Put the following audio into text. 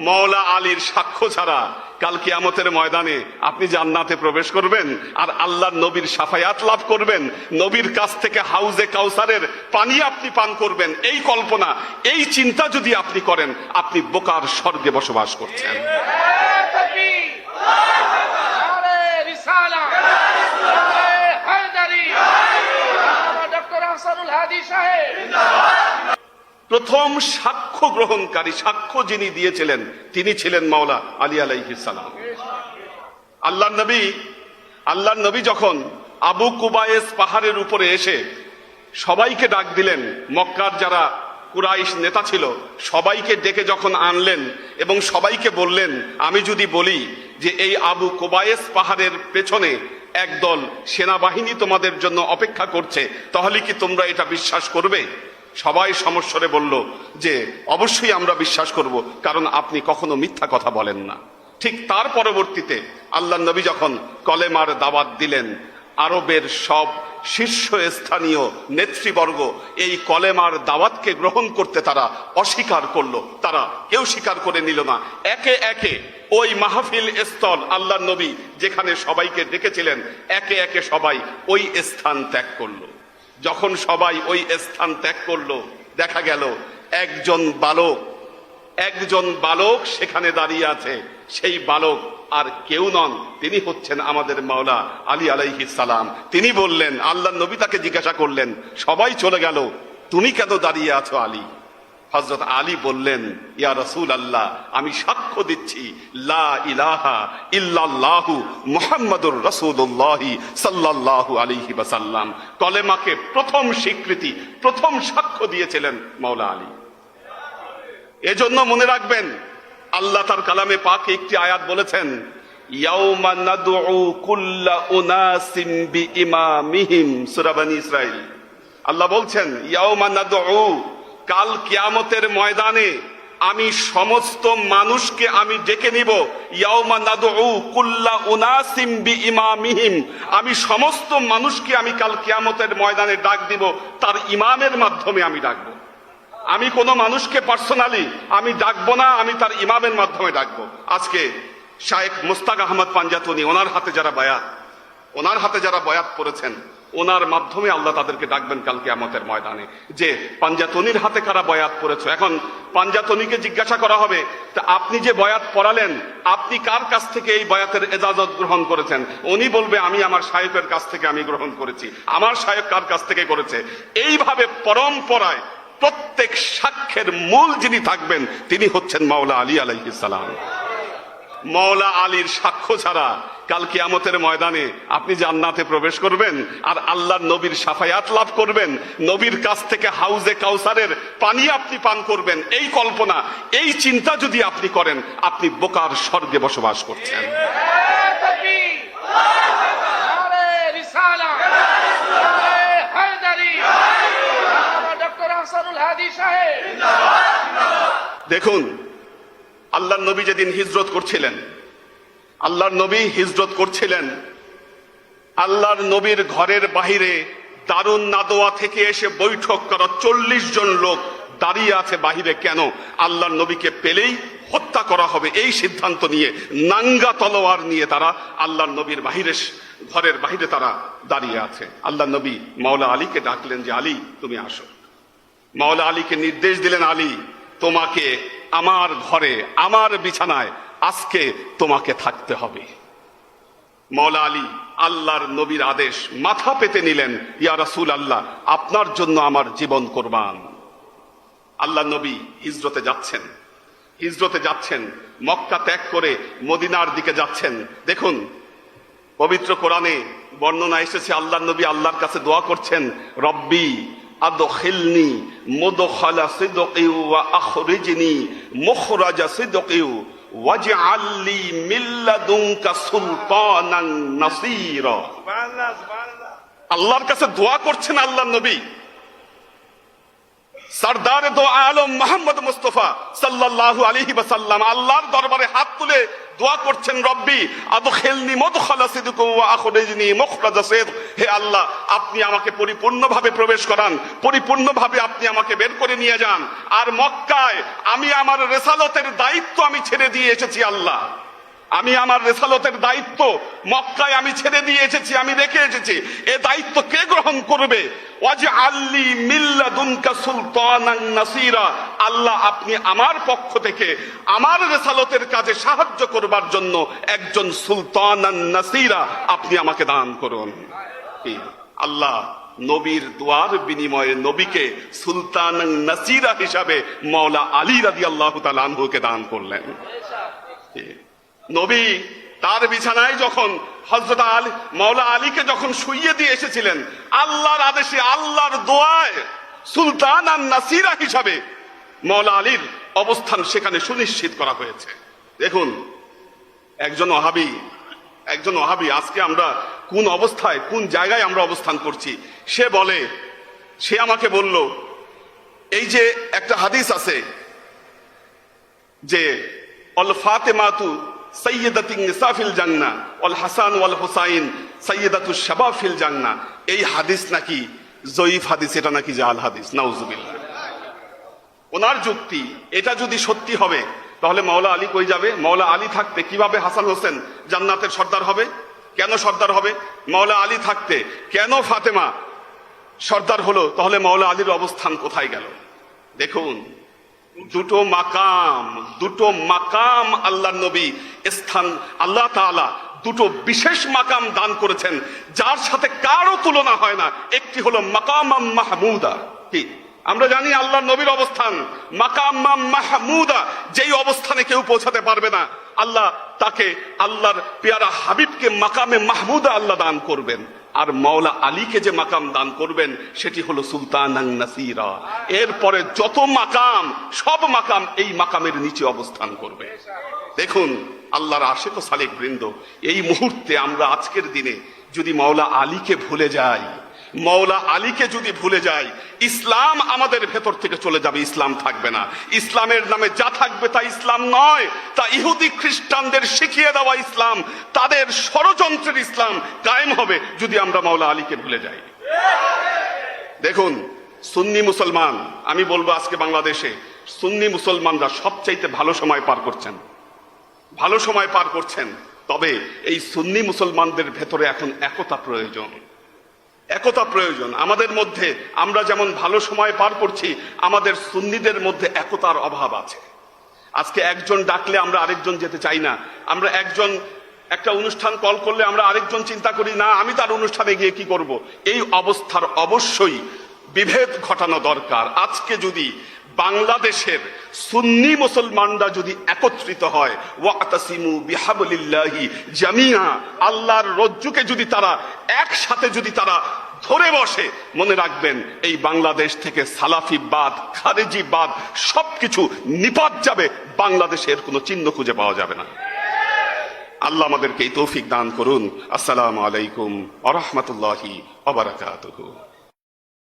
মাওলা আলীর সাক্ষ্য ছাড়া কাল কিয়ামতের ময়দানে আপনি জান্নাতে প্রবেশ করবেন আর আল্লাহর নবীর শাফায়াত লাভ করবেন, নবীর কাছ থেকে হাউজে কাউসারের পানি আপনি পান করবেন, এই কল্পনা, এই চিন্তা যদি আপনি করেন, আপনি বোকার স্বর্গে বসবাস করছেন। প্রথম সাক্ষ্য গ্রহণকারী, সাক্ষ্য যিনি দিয়েছিলেন তিনি ছিলেন মাওলা আলী আলাইহিস সালাম। আল্লাহর নবী যখন আবু কুবায়েস পাহাড়ের উপরে এসে সবাইকে ডাক দিলেন, মক্কার যারা কুরাইশ নেতা ছিল সবাইকে ডেকে যখন আনলেন এবং সবাইকে বললেন, আমি যদি বলি যে এই আবু কুবায়েস পাহাড়ের পেছনে একদল সেনাবাহিনী তোমাদের জন্য অপেক্ষা করছে, তাহলে কি তোমরা এটা বিশ্বাস করবে? সবাই সমস্বরে বলল যে অবশ্যই আমরা বিশ্বাস করব, কারণ আপনি কখনো মিথ্যা কথা বলেন না। ঠিক তার পরবর্তীতে আল্লাহর নবী যখন কলেমার দাওয়াত দিলেন, আরবের সব শীর্ষস্থানীয় নেতৃবর্গ এই কলেমার দাওয়াতকে গ্রহণ করতে তারা অস্বীকার করলো, তারা কেউ স্বীকার করে নিল না। একে একে ওই মাহফিল স্থল, আল্লাহর নবী যেখানে সবাইকে ডেকেছিলেন, একে একে সবাই ওই স্থান ত্যাগ করলো। যখন সবাই ওই স্থান ত্যাগ করলো, দেখা গেল একজন বালক সেখানে দাঁড়িয়ে আছে। সেই বালক আর কেউ নন, তিনি হচ্ছেন আমাদের মাওলা আলী আলাইহিস সালাম। তিনি বললেন, আল্লাহর নবী তাকে জিজ্ঞাসা করলেন, সবাই চলে গেল, তুমি কেন দাঁড়িয়ে আছো আলী? হযরত আলী বললেন, ইয়া রাসূলুল্লাহ, আমি সাক্ষ্য দিচ্ছি লা ইলাহা ইল্লাল্লাহু মুহাম্মাদুর রাসূলুল্লাহ সাল্লাল্লাহু আলাইহি ওয়াসাল্লাম। কলেমাকে প্রথম স্বীকৃতি, প্রথম সাক্ষ্য দিয়েছিলেন মাওলা আলী। এজন্য মনে রাখবেন, আল্লাহ তার কালামে পাকে একটি আয়াত বলেছেন, ইয়াউমা নাদউ কুল্লা উনাসিম বিইমামিহিম, সূরা বনী ইসরাঈল। আল্লাহ বলছেন, ইয়াউমা নাদউ, কাল কিয়ামতের ময়দানে আমি সমস্ত মানুষকে আমি ডেকে নিব। ইয়াউমা নাদউ কুল্লা উনাসিম বিইমামিহিম, আমি সমস্ত মানুষকে আমি কাল কিয়ামতের ময়দানে ডাক দিব, তার ইমামের মাধ্যমে আমি ডাকবো। আমি কোনো মানুষকে পার্সোনালি আমি ডাকবো না, আমি তার ইমামের মাধ্যমে ডাকবো। আজকে শায়েখ মুস্তাক আহমদ পাঞ্জাতনি, ওনার হাতে যারা বয়াত করেছেন, ওনার মাধ্যমে আল্লাহ তাদেরকে ডাকবেন কাল কিয়ামতের ময়দানে, যে পাঞ্জাতনির হাতে কারা বয়াত করেছো। এখন পাঞ্জাতনিকে জিজ্ঞাসা করা হবে, তা আপনি যে বয়াত পড়ালেন, আপনি কার কাছ থেকে এই বয়াতের এজাজত গ্রহণ করেছেন? উনি বলবে, আমি আমার শায়েখের কাছ থেকে আমি গ্রহণ করেছি। আমার শায়েখ কার কাছ থেকে করেছে? এইভাবে পরম্পরায় প্রত্যেক সাক্ষ্যের মূল যিনি থাকবেন তিনি হচ্ছেন মাওলা আলী আলাইহিস সালাম। মাওলা আলীর সাক্ষ্য ছাড়া কাল কিয়ামতের ময়দানে আপনি জান্নাতে প্রবেশ করবেন আর আল্লাহর নবীর শাফায়াত লাভ করবেন, নবীর কাছ থেকে হাউজে কাউসারের পানি আপনি পান করবেন, এই কল্পনা, এই চিন্তা যদি আপনি করেন, আপনি বোকার স্বর্গে বসবাস করছেন। দেখুন, আল্লাহর নবী যেদিন হিজরত করছিলেন, আল্লাহর নবীর ঘরের বাহিরে দারুন নাদোয়া থেকে এসে বৈঠক করা 40 জন লোক দাঁড়িয়ে আছে বাহিরে। কেন? আল্লাহর নবীকে পেলেই হত্যা করা হবে, এই সিদ্ধান্ত নিয়ে নাঙ্গা তলোয়ার নিয়ে তারা আল্লাহর নবীর ঘরের বাহিরে তারা দাঁড়িয়ে আছে। আল্লাহর নবী মাওলা আলীকে ডাকলেন যে, আলী তুমি আসো। মাওলা আলীকে নির্দেশ দিলেন, আলী তোমাকে আমার ঘরে, আমার বিছানায় আজকে তোমাকে থাকতে হবে। মাওলা আলী আল্লাহর নবীর আদেশ মাথা পেতে নিলেন, ইয়া রাসূলুল্লাহ, আপনার জন্য আমার জীবন কুরবান। আল্লাহর নবী হিজরতে যাচ্ছেন, মক্কা ত্যাগ করে মদিনার দিকে যাচ্ছেন। দেখুন, পবিত্র কোরআনে বর্ণনা এসেছে, আল্লাহর নবী আল্লাহর কাছে দোয়া করছেন, রব্বি আদখিলনি মুদখালা সিদকি ওয়া আখরিজনি মুখরাজা সিদকি ওয়াজআল লি মিন লাদুনকা সুলতানান নাসীরা। সুবহানাল্লাহ, সুবহানাল্লাহ। আল্লাহর কাছে দোয়া করছেন আল্লাহর নবী, সরদার দো আলম মোহাম্মদ মুস্তাফা সাল্লাল্লাহু আলাইহি ওয়াসাল্লাম আল্লাহর দরবারে হাত তুলে দোয়া করছেন, রব্বি আদখিলনি মুদখালা সিদক ওয়া আখরিজনি মুখরাজা সিদক। হে আল্লাহ, আপনি আমাকে পরিপূর্ণভাবে প্রবেশ করান, পরিপূর্ণভাবে আপনি আমাকে বের করে নিয়ে যান। আর মক্কায় আমি আমার রিসালতের দায়িত্ব আমি ছেড়ে দিয়ে এসেছি আল্লাহ, আমি আমার রিসালতের দায়িত্ব মক্কায় আমি ছেড়ে দিয়ে এসেছি, আমি রেখে এসেছি। এ দায়িত্ব কে গ্রহণ করবে? ওয়াজআললি মিন লাদুনকা সুলতানান নাসীরা। আল্লাহ, আপনি আমার পক্ষ থেকে আমার রিসালতের কাজে সাহায্য করবার জন্য একজন সুলতানান নাসীরা আপনি আমাকে দান করুন। আল্লাহ নবীর দোয়ার বিনিময়ে নবীকে সুলতানান নাসীরা হিসাবে মাওলা আলী রাদিয়াল্লাহু তাআলা আনহুকে দান করলেন। নবী তার বিছানায় যখন হযরত আলী মাওলা আলীকে যখন শুইয়ে দিয়ে এসেছিলেন, আল্লাহর আদেশে আল্লাহর দোয়ায় সুলতানান নাসীরা হিসাবে মাওলা আলীর অবস্থান সেখানে সুনিশ্চিত করা হয়েছে। দেখুন, একজন ওহাবী আজকে আমরা কোন অবস্থায়, কোন জায়গায় আমরা অবস্থান করছি। সে আমাকে বলল, এই যে একটা হাদিস আছে যে অল ফাতেমাতু সাইয়্যিদাতুন নিসা ফিল জান্নাহ ওয়াল হাসান ওয়াল হুসাইন সাইয়্যিদাতুশ শাবাব ফিল জান্নাহ। এই হাদিস নাকি জয়ীফ হাদিস, এটা নাকি জাল হাদিস। নাউজুবিল্লাহ। ওনার যুক্তি, এটা যদি সত্যি হবে তাহলে মাওলা আলী কই যাবে? মাওলা আলী থাকতে কিভাবে হাসান হোসেন জান্নাতের সর্দার হবে? কেন সর্দার হবে? মাওলা আলী থাকতে কেন ফাতেমা সর্দার হলো? তাহলে মাওলা আলীর অবস্থান কোথায় গেল? দেখুন, দুটো মাকাম আল্লাহ নবী স্থান, আল্লাহ তাআলা দুটো বিশেষ মাকাম দান করেছেন যার সাথে কারো তুলনা হয় না। একটি হলো মাকাম মাহমুদা। কি আমরা জানি আল্লাহ নবীর অবস্থান মাকাম মাহমুদা, যেই অবস্থানে কেউ পৌঁছাতে পারবে না, আল্লাহ তাকে, আল্লাহর পেয়ারা হাবিবকে মাকামে মাহমুদা আল্লাহ দান করবেন। আর মাওলা আলীকে যে মাকাম দান করবেন সেটি হলো সুলতানান নাসীরা। এরপরে যত মাকাম, সব মাকাম এই মাকামের নিচে অবস্থান করবে। দেখুন, আল্লাহর আশিক ও সালেক বৃন্দ, এই মুহূর্তে আমরা আজকের দিনে যদি মাওলা আলীকে ভুলে যাই, ইসলাম আমাদের ভেতর থেকে চলে যাবে, ইসলাম থাকবে না। ইসলামের নামে যা থাকবে তা ইসলাম নয়, তা ইহুদি খ্রিস্টানদের শিখিয়ে দেওয়া ইসলাম, তাদের ষড়যন্ত্রের ইসলাম কায়েম হবে যদি আমরা মাওলা আলীকে ভুলে যাই। দেখুন, সুন্নি মুসলমান, আমি বলবো আজকে বাংলাদেশে সুন্নি মুসলমানরা সবচাইতে ভালো সময় পার করছেন। তবে এই সুন্নি মুসলমানদের ভেতরে এখন একতা প্রয়োজন। আমাদের মধ্যে, আমরা যেমন ভালো সময় পার করছি, আমাদের সুন্নিদের মধ্যে একতার অভাব আছে। আজকে একজন ডাকলে আমরা আরেকজন যেতে চাই না। আমরা একটা অনুষ্ঠান কল করলে আমরা আরেকজন চিন্তা করি, না আমি তার অনুষ্ঠানে গিয়ে কি করব। এই অবস্থার অবশ্যই বিভেদ ঘটানো দরকার। আজকে যদি বাংলাদেশের সুন্নি মুসলমানরা যদি একত্রিত হয়, ওয়াতাসিমু বিহাবলিল্লাহি জামিআ, আল্লাহর রজ্জুকে যদি তারা একসাথে ধরে বসে, মনে রাখবেন এই বাংলাদেশ থেকে সালাফিবাদ, খারেজিবাদ সবকিছু নিপাত যাবে। বাংলাদেশের কোনো চিহ্ন খুঁজে পাওয়া যাবে না। আল্লাহ আমাদেরকে এই তৌফিক দান করুন। আসসালামু আলাইকুম ওয়া রাহমাতুল্লাহি ওয়া বারাকাতুহু।